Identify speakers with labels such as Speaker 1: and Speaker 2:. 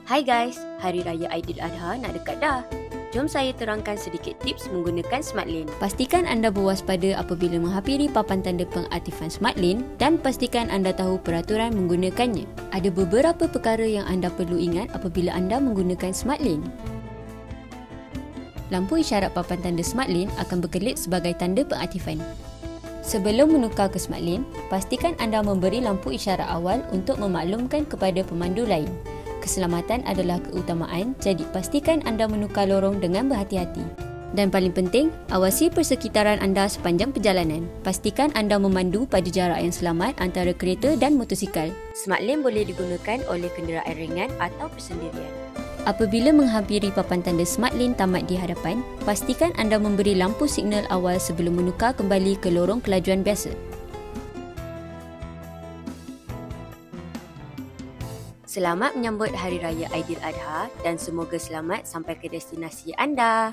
Speaker 1: Hai guys, Hari Raya Aidiladha nak dekat dah. Jom saya terangkan sedikit tips menggunakan Smart Lane.
Speaker 2: Pastikan anda berwaspada apabila menghampiri papan tanda pengaktifan Smart Lane dan pastikan anda tahu peraturan menggunakannya. Ada beberapa perkara yang anda perlu ingat apabila anda menggunakan Smart Lane. Lampu isyarat papan tanda Smart Lane akan berkelip sebagai tanda pengaktifan. Sebelum menukar ke Smart Lane, pastikan anda memberi lampu isyarat awal untuk memaklumkan kepada pemandu lain. Keselamatan adalah keutamaan, jadi pastikan anda menukar lorong dengan berhati-hati. Dan paling penting, awasi persekitaran anda sepanjang perjalanan. Pastikan anda memandu pada jarak yang selamat antara kereta dan motosikal.
Speaker 1: Smart Lane boleh digunakan oleh kenderaan ringan atau persendirian.
Speaker 2: Apabila menghampiri papan tanda Smart Lane tamat di hadapan, pastikan anda memberi lampu signal awal sebelum menukar kembali ke lorong kelajuan biasa.
Speaker 1: Selamat menyambut Hari Raya Aidiladha dan semoga selamat sampai ke destinasi anda.